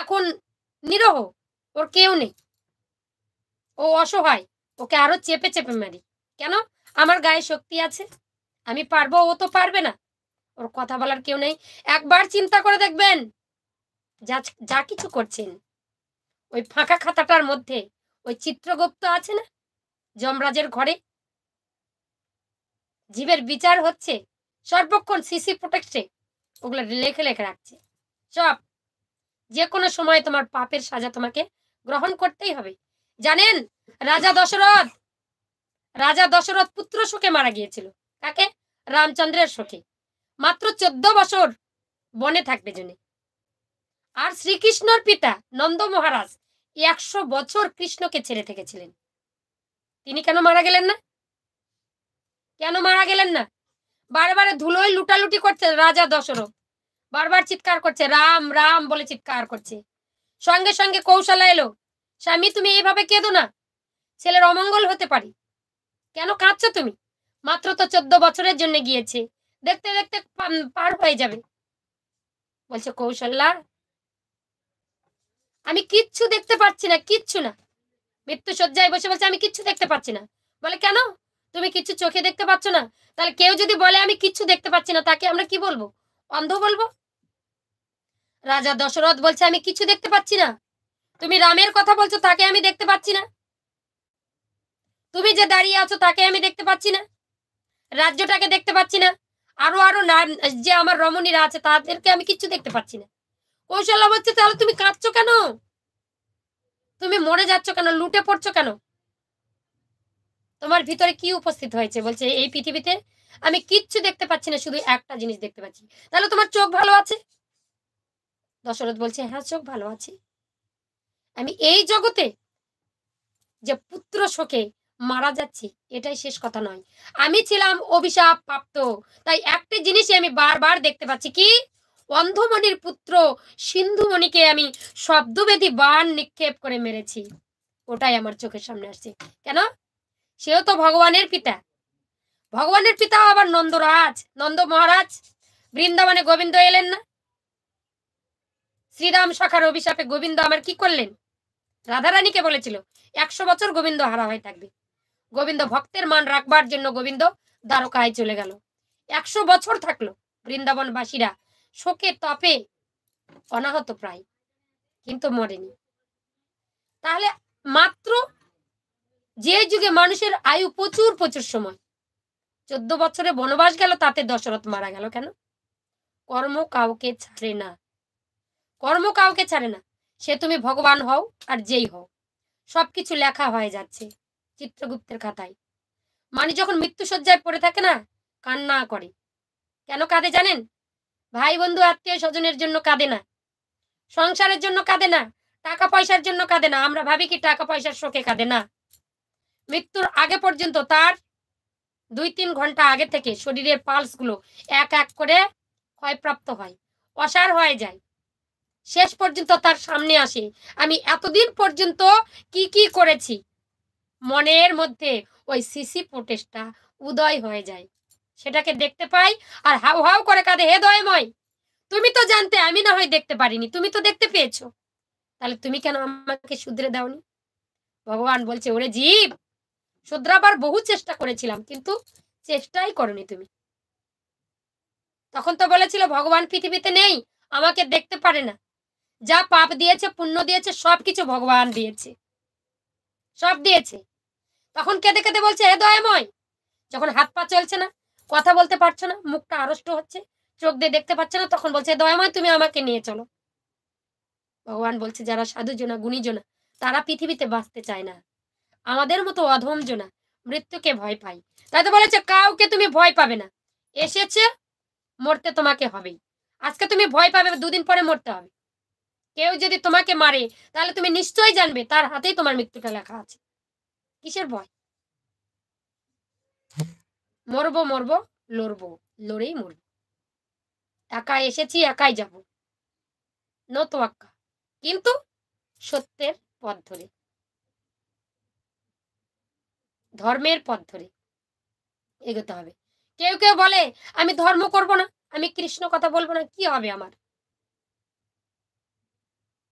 এখন নিরহ, ওর কেউ নেই, ও অসহায়, ওকে আরো চেপে চেপে মারি। কেন? আমার গায়ে শক্তি আছে, আমি পারবো, ও তো পারবে না, ওর কথা বলার কেউ নেই। একবার চিন্তা করে দেখবেন, যা যা কিছু করছেন ওই ফাঁকা খাতাটার মধ্যে ওই চিত্রগুপ্ত আছে না, যমরাজের ঘরে জীবের বিচার হচ্ছে, সর্বক্ষণ সিসি প্রোটেক্টে ওগুলো লেখে লেখে রাখছে সব। যে কোনো সময় তোমার পাপের সাজা তোমাকে গ্রহণ করতেই হবে। জানেন, রাজা দশরথ রাজা দশরথ পুত্র শোকে মারা গিয়েছিল। কাকে? রামচন্দ্রের শোকে। মাত্র 14 বছর বনে থাকবে জন্য। আর শ্রীকৃষ্ণর পিতা নন্দ মহারাজ 100 বছর কৃষ্ণকে ছেড়ে থেকেছিলেন। তিনি কেন মারা গেলেন না? কেন মারা গেলেন না? বারবার ধুলোয় লুটালুটি করছে রাজা দশরথ, বারবার চিৎকার করছে, রাম রাম বলে চিৎকার করছে। সঙ্গে সঙ্গে কৌশলা এলো, স্বামী তুমি এইভাবে কেঁদো না, ছেলের অমঙ্গল হতে পারে। কেন কাঁদছো তুমি? মাত্র তো 14 বছরের জন্য গিয়েছে, দেখতে দেখতে পার হয়ে যাবে। বলছে কৌশল্যা, আমি কিচ্ছু দেখতে পাচ্ছি না, কিচ্ছু না। মৃত্যু শয্যায় বসে বলছে আমি কিচ্ছু দেখতে পাচ্ছি না। বলে কেন? তুমি কিচ্ছু চোখে দেখতে পাচ্ছ না? তাহলে কেউ যদি বলে আমি কিচ্ছু দেখতে পাচ্ছি না, তাকে আমরা কি বলবো? অন্ধ বলবো? রাজা দশরথ বলছে আমি কিছু দেখতে পাচ্ছি না। তুমি রামের কথা বলছো, তাকে আমি দেখতে পাচ্ছি না। তুমি যে দাঁড়িয়ে আছো তাকে আমি দেখতে পাচ্ছি না, রাজ্যটাকে দেখতে পাচ্ছি না, আরো আরো যে আমার রমণীরা আছে তাদেরকে আমি কিচ্ছু দেখতে পাচ্ছি না। কৌশল্যা বলছে তাহলে তুমি কাঁদছো কেন? তুমি মরে যাচ্ছ কেন? লুটে পড়ছো কেন? তোমার ভিতরে কি উপস্থিত হয়েছে? বলছে এই পৃথিবীতে আমি কিচ্ছু দেখতে পাচ্ছি না, শুধু একটা জিনিস দেখতে পাচ্ছি। তাহলে তোমার চোখ ভালো আছে? দশরথ বলছে হ্যাঁ, চোখ ভালো আছে। আমি এই জগতে যে পুত্র শোকে মারা যাচ্ছি এটাই শেষ কথা নয়। আমি ছিলাম অভিশাপ প্রাপ্ত, তাই একটা জিনিসই আমি বারবার দেখতে পাচ্ছি, কি? অন্ধমণির পুত্র সিন্ধুমণিকে আমি শব্দবেদী বাণ নিক্ষেপ করে মেরেছি, ওটাই আমার চোখের সামনে আসছে। কেন? সেও তো ভগবানের পিতা, ভগবানের পিতা আবার নন্দরাজ, নন্দ মহারাজ। বৃন্দাবনে গোবিন্দ এলেন না? শ্রীরাম সখার অভিশাপে গোবিন্দ আমার কি করলেন? রাধারানীকে বলেছিল 100 বছর গোবিন্দ হারা হয়ে থাকবে। গোবিন্দ ভক্তের মান রাখবার জন্য গোবিন্দ দ্বারকায় চলে গেল, 100 বছর থাকলো। বৃন্দাবনবাসীরা শোকে তপে অনাহত প্রায়, কিন্তু মরেনি। তাহলে মাত্র যে যুগে মানুষের আয়ু প্রচুর প্রচুর সময়, 14 বছরে বনবাস গেল, তাতে দশরথ মারা গেল কেন? কর্ম কাউকে ছাড়ে না, কর্ম কাউকে ছাড়ে না। সে তুমি ভগবান হও আর যেই হও, সবকিছু লেখা হয়ে যাচ্ছে চিত্রগুপ্তের খাতায়। মানে যখন মৃত্যু শয্যায় পড়ে থাকে না, কান্না করে। কেন কাঁদে জানেন? ভাই বন্ধু আত্মীয় স্বজনের জন্য কাঁদে না, সংসারের জন্য কাঁদে না, টাকা পয়সার জন্য কাঁদে না। আমরা ভাবি কি টাকা পয়সার শোকে কাঁদে না। মৃত্যুর আগে পর্যন্ত তার 2-3 ঘন্টা আগে থেকে শরীরের পালস গুলো এক এক করে ক্ষয়প্রাপ্ত হয়, অসাড় হয়ে যায়। শেষ পর্যন্ত তার সামনে আসে আমি এতদিন পর্যন্ত কি কি করেছি। মনের মধ্যে ওই সিসি প্রোটেস্টটা উদয় হয়ে যায়, সেটাকে দেখতে পাই আর হাউ হাউ করে কাঁদে, হে দয়াময়, তুমি তো জানতে, আমি না হয় দেখতে পারিনি, তুমি তো দেখতে পেয়েছো, তাহলে তুমি কেন আমাকে শুধরে দাওনি? ভগবান বলছে ওরে জীব, শুধরাবার বহু চেষ্টা করেছিলাম, কিন্তু চেষ্টাই করনি তুমি। তখন তো বলেছিল ভগবান পৃথিবীতে নেই, আমাকে দেখতে পারে না। যা পাপ দিয়েছে পুণ্য দিয়েছে সবকিছু ভগবান দিয়েছে, সব দিয়েছে। তখন কেঁদে কেঁদে বলছে হে দয়াময়, যখন হাত পা চলছে না, কথা বলতে পারছো না, মুখটা আড়ষ্ট হচ্ছে, চোখ দিয়ে দেখতে পাচ্ছে না, তখন বলছে দয়াময় তুমি আমাকে নিয়ে চলো। ভগবান বলছে যারা সাধুজনা গুণীজনা তারা পৃথিবীতে বাঁচতে চায় না, আমাদের মতো অধম জনা মৃত্যুকে ভয় পাই। তাই তো বলেছে কাউকে তুমি ভয় পাবে না, এসেছে মরতে তোমাকে হবেই। আজকে তুমি ভয় পাবে, 2 দিন পরে মরতে হবে। কেউ যদি তোমাকে মারে তাহলে তুমি নিশ্চয়ই জানবে তার হাতেই তোমার মৃত্যুটা লেখা আছে। কিসের ভয়? মরবো মরবো, লড়বো, লড়েই মরবো। একা এসেছি একাই যাব, নো তোয়াক্কা, কিন্তু সত্যের পথ ধরে, ধর্মের পথ ধরে এগোতে হবে। কেউ কেউ বলে আমি ধর্ম করব না, আমি কৃষ্ণ কথা বলবো না, কি হবে আমার?